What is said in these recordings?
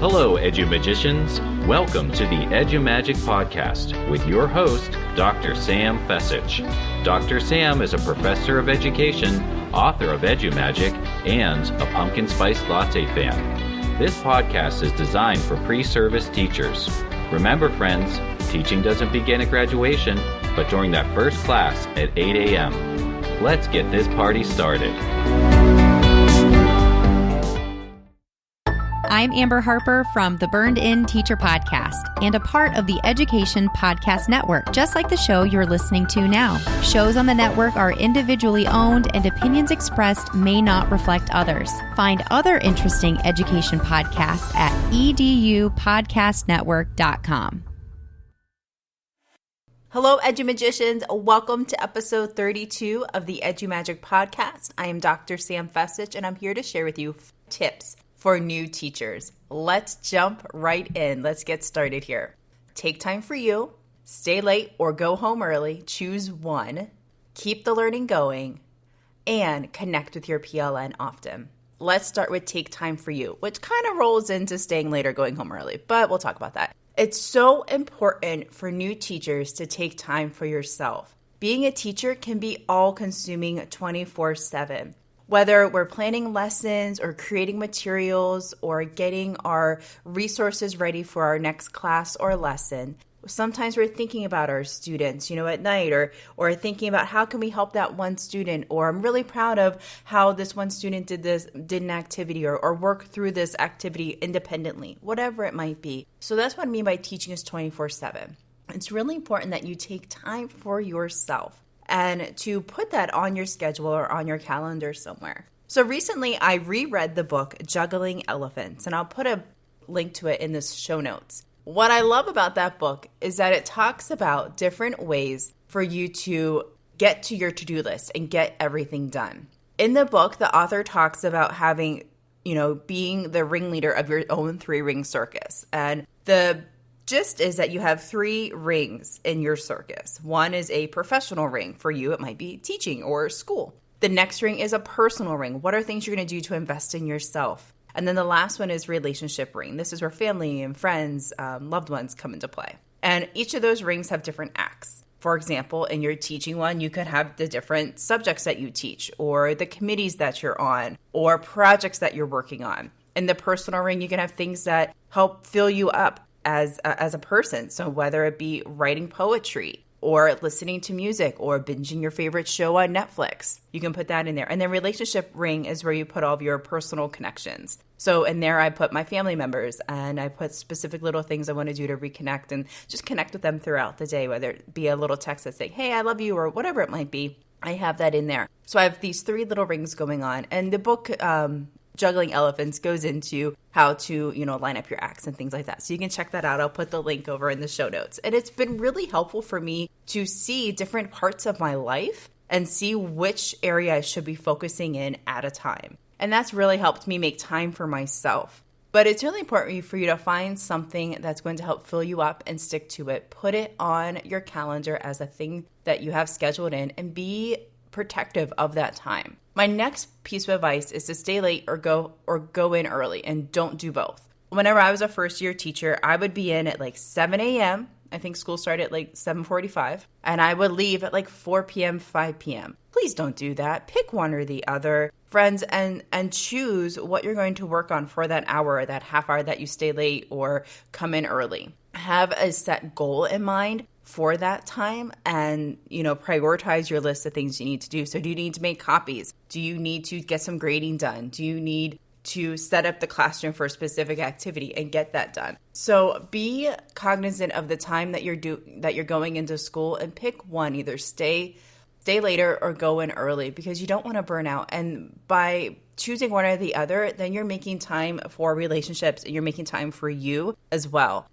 Hello, EduMagicians. Welcome to the EduMagic podcast with your host, Dr. Sam Fessich. Dr. Sam is a professor of education, author of EduMagic, and a pumpkin spice latte fan. This podcast is designed for pre-service teachers. Remember, friends, teaching doesn't begin at graduation, but during that first class at 8 a.m. Let's get this party started. I'm Amber Harper from the Burned In Teacher Podcast and a part of the Education Podcast Network, just like the show you're listening to now. Shows on the network are individually owned and opinions expressed may not reflect others. Find other interesting education podcasts at edupodcastnetwork.com. Hello, EduMagicians. Welcome to episode 32 of the EduMagic podcast. I am Dr. Sam Fessich, and I'm here to share with you tips for new teachers. Let's jump right in. Let's get started here. Take time for you, stay late or go home early, choose one, keep the learning going, and connect with your PLN often. Let's start with take time for you, which kind of rolls into staying late or going home early, but we'll talk about that. It's so important for new teachers to take time for yourself. Being a teacher can be all-consuming 24/7. Whether we're planning lessons or creating materials or getting our resources ready for our next class or lesson, sometimes we're thinking about our students, at night or thinking about how can we help that one student, or I'm really proud of how this one student did an activity or work through this activity independently, whatever it might be. So that's what I mean by teaching is 24/7. It's really important that you take time for yourself and to put that on your schedule or on your calendar somewhere. So recently I reread the book Juggling Elephants, and I'll put a link to it in the show notes. What I love about that book is that it talks about different ways for you to get to your to-do list and get everything done. In the book, the author talks about having, being the ringleader of your own 3-ring circus. And the gist is that you have 3 rings in your circus. One is a professional ring. For you, it might be teaching or school. The next ring is a personal ring. What are things you're going to do to invest in yourself? And then the last one is relationship ring. This is where family and friends, loved ones come into play. And each of those rings have different acts. For example, in your teaching one, you could have the different subjects that you teach, or the committees that you're on, or projects that you're working on. In the personal ring, you can have things that help fill you up as a person. So whether it be writing poetry or listening to music or binging your favorite show on Netflix, you can put that in there. And then relationship ring is where you put all of your personal connections. So in there, I put my family members, and I put specific little things I want to do to reconnect and just connect with them throughout the day, whether it be a little text that's saying, hey, I love you, or whatever it might be. I have that in there. So I have these 3 little rings going on. And the book, Juggling Elephants, goes into how to, line up your acts and things like that. So you can check that out. I'll put the link over in the show notes. And it's been really helpful for me to see different parts of my life and see which area I should be focusing in at a time. And that's really helped me make time for myself. But it's really important for you to find something that's going to help fill you up and stick to it. Put it on your calendar as a thing that you have scheduled in, and be protective of that time. My next piece of advice is to stay late or go in early, and don't do both. Whenever I was a first-year teacher, I would be in at like 7 a.m. I think school started at like 7:45, and I would leave at like 4 p.m., 5 p.m. Please don't do that. Pick one or the other, friends, and choose what you're going to work on for that hour or that half hour that you stay late or come in early. Have a set goal in mind for that time, and prioritize your list of things you need to do. So do you need to make copies? Do you need to get some grading done? Do you need to set up the classroom for a specific activity and get that done? So be cognizant of the time that you're going into school, and pick one. Either stay later or go in early, because you don't want to burn out. And by choosing one or the other, then you're making time for relationships, and you're making time for you as well.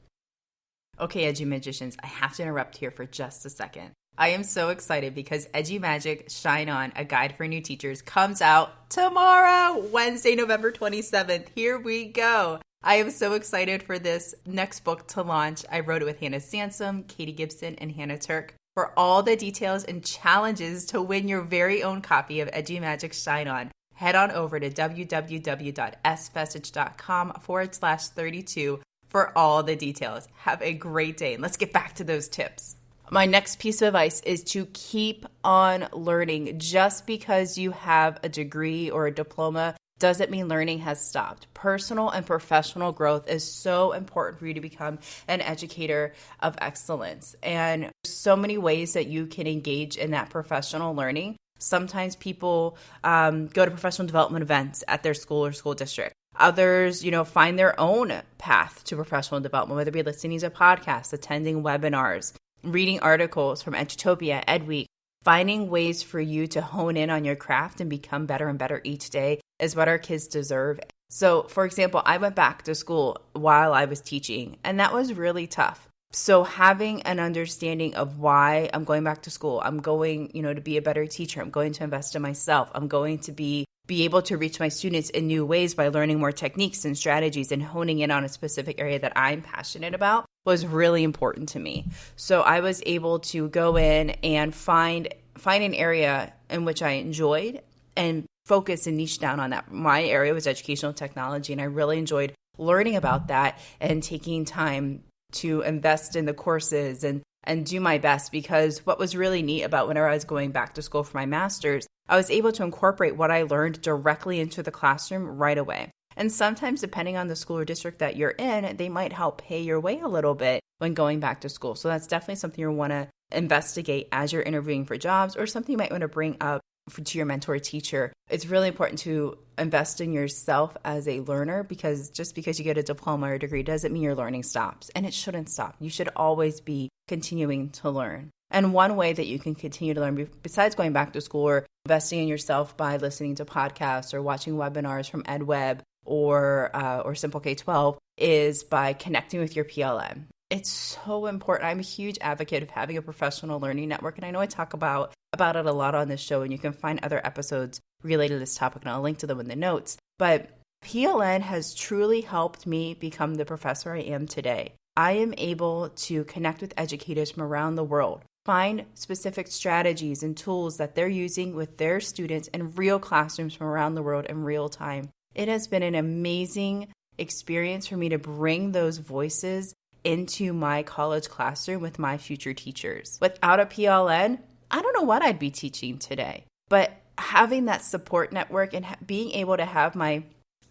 Okay, EduMagicians, I have to interrupt here for just a second. I am so excited because EduMagic Shine On, a guide for new teachers, comes out tomorrow, Wednesday, November 27th. Here we go. I am so excited for this next book to launch. I wrote it with Hannah Sansom, Katie Gibson, and Hannah Turk. For all the details and challenges to win your very own copy of EduMagic Shine On, head on over to www.sfessage.com/32 for all the details. Have a great day, and let's get back to those tips. My next piece of advice is to keep on learning. Just because you have a degree or a diploma doesn't mean learning has stopped. Personal and professional growth is so important for you to become an educator of excellence. And there's so many ways that you can engage in that professional learning. Sometimes people go to professional development events at their school or school district. Others, find their own path to professional development, whether it be listening to podcasts, attending webinars, reading articles from Edutopia, EdWeek. Finding ways for you to hone in on your craft and become better and better each day is what our kids deserve. So, for example, I went back to school while I was teaching, and that was really tough. So having an understanding of why I'm going back to school, I'm going, to be a better teacher, I'm going to invest in myself, I'm going to be able to reach my students in new ways by learning more techniques and strategies and honing in on a specific area that I'm passionate about was really important to me. So I was able to go in and find an area in which I enjoyed and focus and niche down on that. My area was educational technology, and I really enjoyed learning about that and taking time to invest in the courses and do my best, because what was really neat about whenever I was going back to school for my master's, I was able to incorporate what I learned directly into the classroom right away. And sometimes, depending on the school or district that you're in, they might help pay your way a little bit when going back to school. So that's definitely something you want to investigate as you're interviewing for jobs, or something you might want to bring up to your mentor teacher. It's really important to invest in yourself as a learner, because just because you get a diploma or a degree doesn't mean your learning stops, and it shouldn't stop. You should always be continuing to learn. And one way that you can continue to learn, besides going back to school or investing in yourself by listening to podcasts or watching webinars from EdWeb or Simple K-12, is by connecting with your PLN. It's so important. I'm a huge advocate of having a professional learning network, and I know I talk about it a lot on this show, and you can find other episodes related to this topic, and I'll link to them in the notes. But PLN has truly helped me become the professor I am today. I am able to connect with educators from around the world, find specific strategies and tools that they're using with their students in real classrooms from around the world in real time. It has been an amazing experience for me to bring those voices into my college classroom with my future teachers. Without a PLN, I don't know what I'd be teaching today. But having that support network and being able to have my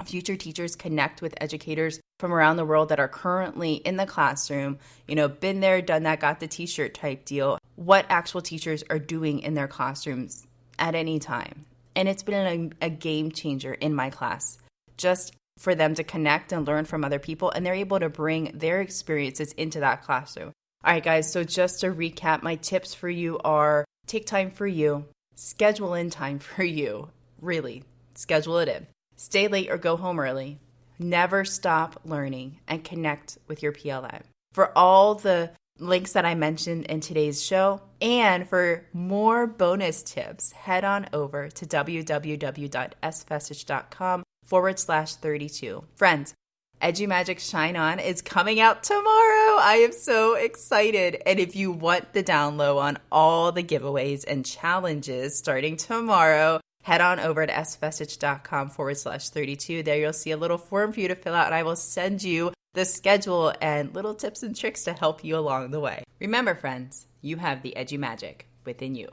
future teachers connect with educators from around the world that are currently in the classroom, been there, done that, got the t-shirt type deal, what actual teachers are doing in their classrooms at any time. And it's been a game changer in my class, just for them to connect and learn from other people, and they're able to bring their experiences into that classroom. All right, guys, so just to recap, my tips for you are: take time for you, schedule in time for you, really, schedule it in. Stay late or go home early. Never stop learning, and connect with your PLN. For all the links that I mentioned in today's show, and for more bonus tips, head on over to www.sfessage.com/32. Friends, EduMagic Shine On is coming out tomorrow. I am so excited. And if you want the down low on all the giveaways and challenges starting tomorrow, head on over to sfessage.com/32. There you'll see a little form for you to fill out, and I will send you the schedule and little tips and tricks to help you along the way. Remember, friends, you have the EduMagic within you.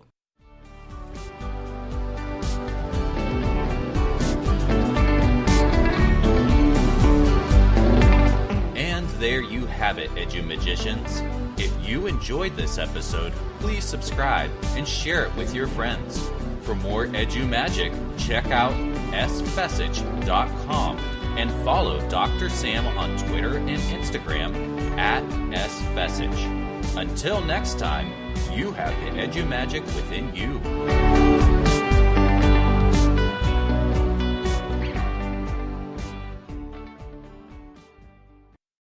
And there you have it, EduMagicians. If you enjoyed this episode, please subscribe and share it with your friends. For more EduMagic, check out sfessage.com and follow Dr. Sam on Twitter and Instagram @sfessage. Until next time, you have the EduMagic within you.